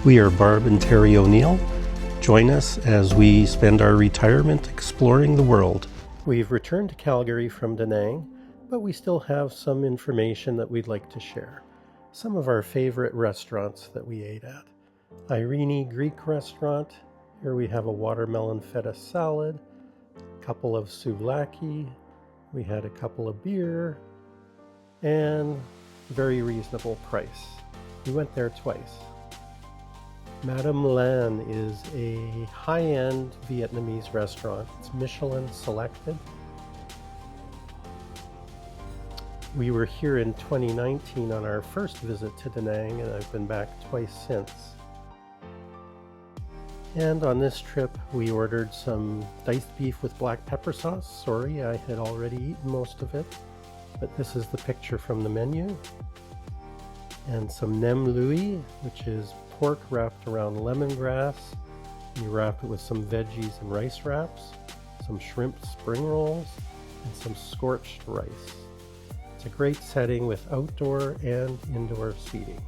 We are Barb and Terry O'Neill. Join us as we spend our retirement exploring the world. We've returned to Calgary from Da Nang, but we still have some information that we'd like to share. Some of our favorite restaurants that we ate at. Irini Greek restaurant. Here we have a watermelon feta salad, a couple of souvlaki. We had a couple of beer, and very reasonable price. We went there twice. Madame Lan is a high-end Vietnamese restaurant. It's Michelin selected. We were here in 2019 on our first visit to Da Nang, and I've been back twice since. And on this trip, we ordered some diced beef with black pepper sauce. Sorry, I had already eaten most of it, but this is the picture from the menu. And some nem lui, which is pork wrapped around lemongrass. You wrap it with some veggies and rice wraps, some shrimp spring rolls, and some scorched rice. It's a great setting with outdoor and indoor seating.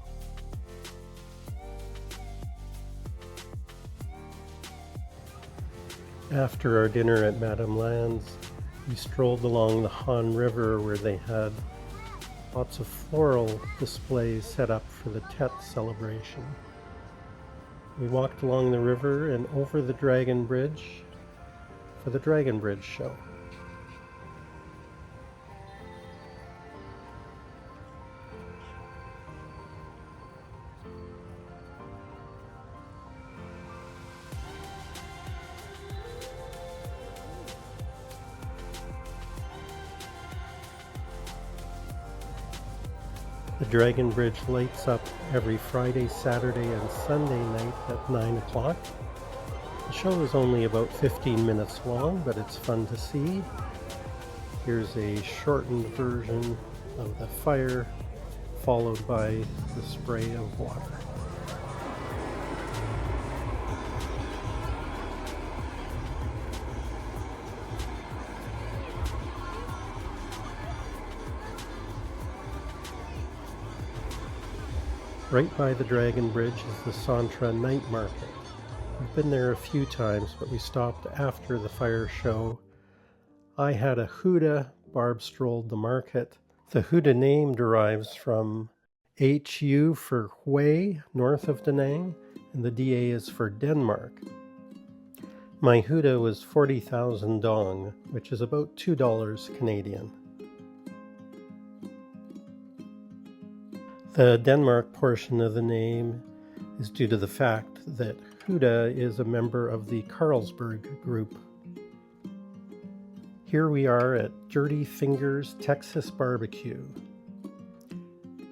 After our dinner at Madame Lan's, we strolled along the Han River where they had lots of floral displays set up for the Tet celebration. We walked along the river and over the Dragon Bridge for the Dragon Bridge show. The Dragon Bridge lights up every Friday, Saturday, and Sunday night at 9 o'clock. The show is only about 15 minutes long, but it's fun to see. Here's a shortened version of the fire, followed by the spray of water. Right by the Dragon Bridge is the Santra Night Market. We've been there a few times, but we stopped after the fire show. I had a huda, Barb strolled the market. The huda name derives from HU for Hue, north of Da Nang, and the DA is for Denmark. My huda was 40,000 dong, which is about $2 Canadian. The Denmark portion of the name is due to the fact that Huda is a member of the Carlsberg group. Here we are at Dirty Fingers Texas Barbecue.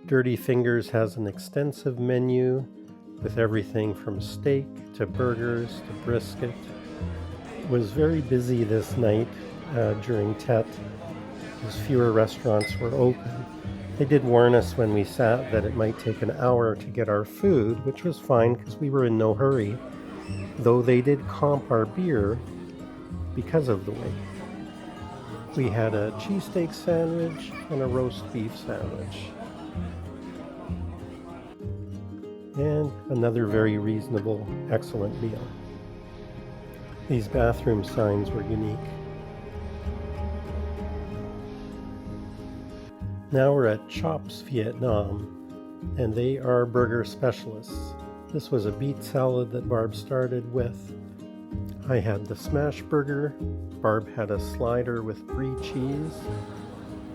Dirty Fingers has an extensive menu with everything from steak to burgers to brisket. It was very busy this night during Tet, as fewer restaurants were open. They did warn us when we sat that it might take an hour to get our food, which was fine because we were in no hurry, though they did comp our beer because of the wait. We had a cheesesteak sandwich and a roast beef sandwich. And another very reasonable, excellent meal. These bathroom signs were unique. Now we're at Chops Vietnam, and they are burger specialists. This was a beet salad that Barb started with. I had the smash burger. Barb had a slider with brie cheese.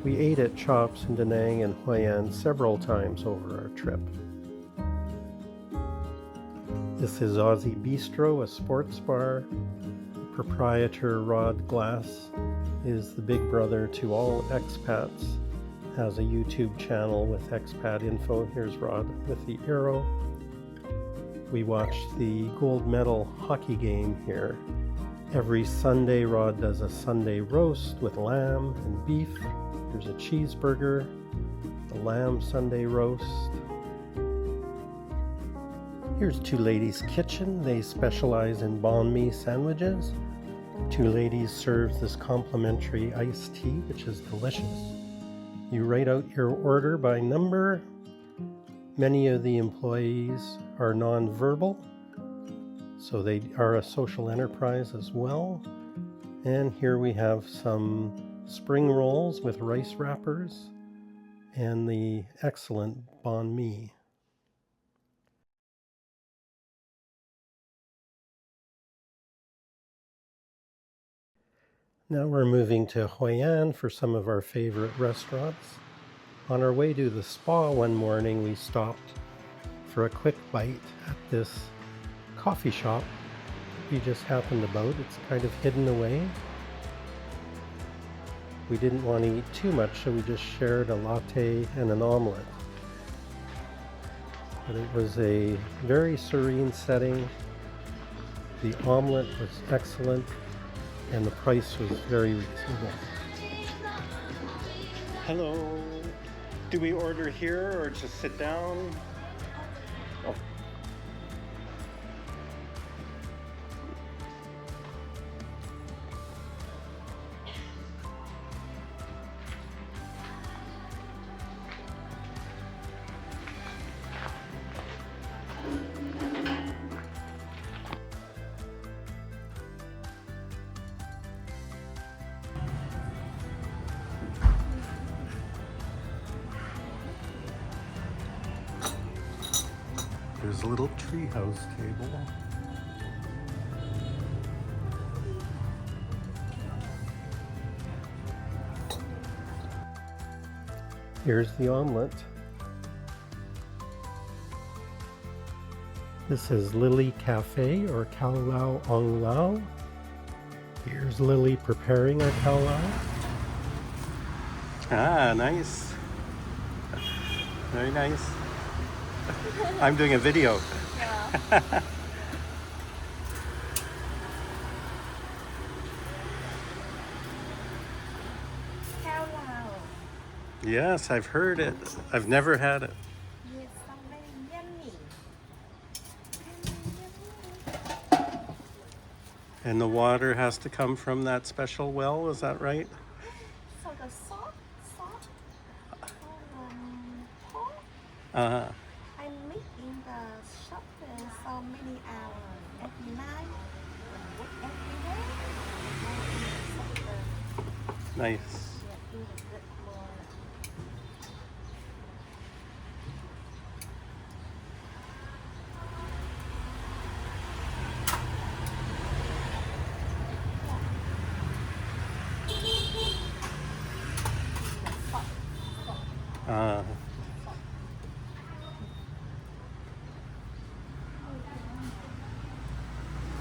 We ate at Chops in Da Nang and Hoi An several times over our trip. This is Aussie Bistro, a sports bar. Proprietor Rod Glass is the big brother to all expats. Has a YouTube channel with expat info. Here's Rod with the arrow. We watched the gold medal hockey game here. Every Sunday, Rod does a Sunday roast with lamb and beef. There's a cheeseburger, the lamb Sunday roast. Here's Two Ladies Kitchen. They specialize in banh mi sandwiches. Two Ladies serves this complimentary iced tea, which is delicious. You write out your order by number Many of the employees are nonverbal, so they are a social enterprise as well. And here we have some spring rolls with rice wrappers and the excellent banh mi. Now we're moving to Hoi An for some of our favorite restaurants. On our way to the spa one morning, we stopped for a quick bite at this coffee shop we just happened about. It's kind of hidden away. We didn't want to eat too much, so we just shared a latte and an omelette. But it was a very serene setting. The omelette was excellent, and the price was very reasonable. Hello. Do we order here or just sit down? Oh. There's a little treehouse table. Here's the omelette. This is Lily Cafe or Cao Lao Ong Lao. Here's Lily preparing our Cao Lao. Ah, nice. Very nice. I'm doing a video. Yeah. Yes, I've heard it. I've never had it. Yes, very yummy. And the water has to come from that special well, is that right? So the salt pot, Uh-huh. I make in the shop for so many hours every night, every day. Nice.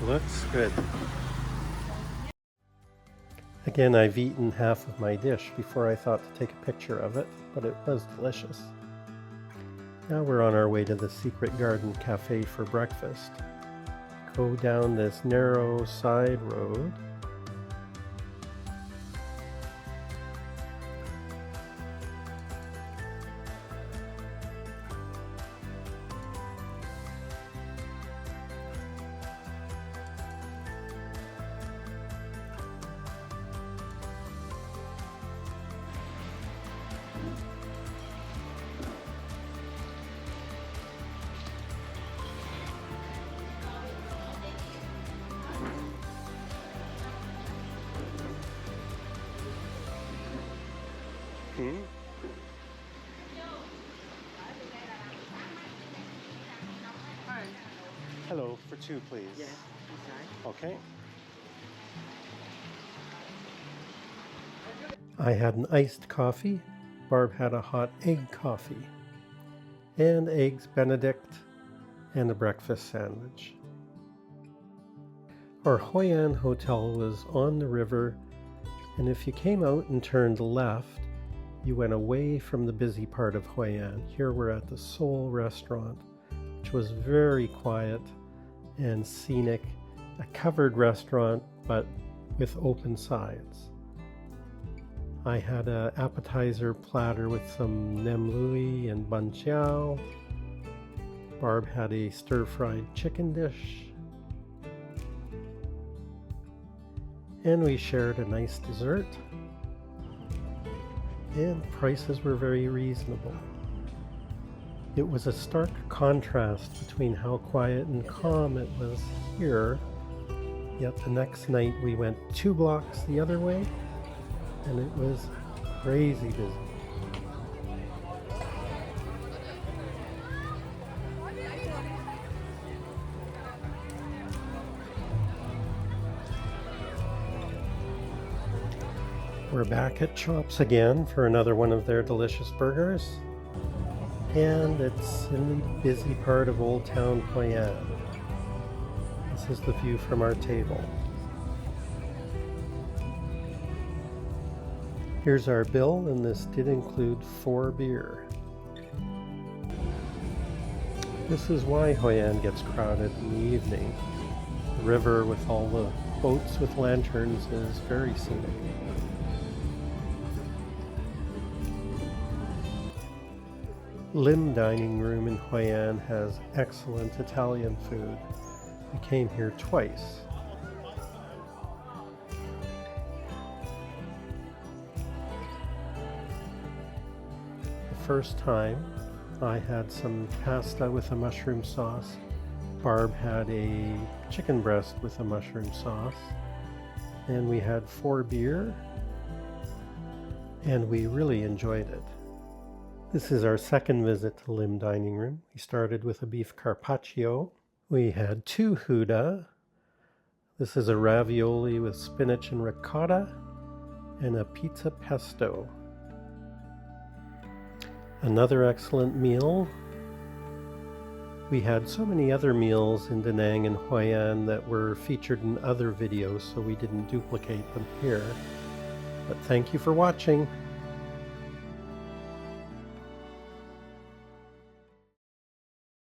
Looks good. Again, I've eaten half of my dish before I thought to take a picture of it, but it was delicious. Now we're on our way to the Secret Garden Cafe for breakfast. Go down this narrow side road. Hello, for two, please. Yeah, okay. I had an iced coffee. Barb had a hot egg coffee. And eggs Benedict and a breakfast sandwich. Our Hoi An hotel was on the river, and if you came out and turned left, you went away from the busy part of Hoi An. Here we're at the Seoul restaurant, which was very quiet and scenic, a covered restaurant but with open sides. I had an appetizer platter with some nem lui and bun chow. Barb had a stir-fried chicken dish. And we shared a nice dessert. And prices were very reasonable. It was a stark contrast between how quiet and calm it was here, yet the next night we went 2 blocks the other way, and it was crazy busy. We're back at Chops again for another one of their delicious burgers, and it's in the busy part of Old Town Hoi An. This is the view from our table. Here's our bill, and this did include 4 beer. This is why Hoi An gets crowded in the evening. The river with all the boats with lanterns is very scenic. Lim Dining Room in Hoi An has excellent Italian food. We came here twice. The first time I had some pasta with a mushroom sauce. Barb had a chicken breast with a mushroom sauce. And we had 4 beer, and we really enjoyed it. This is our second visit to Lim Dining Room. We started with a beef carpaccio. We had 2 huda. This is a ravioli with spinach and ricotta, and a pizza pesto. Another excellent meal. We had so many other meals in Da Nang and Hoi An that were featured in other videos, so we didn't duplicate them here. But thank you for watching.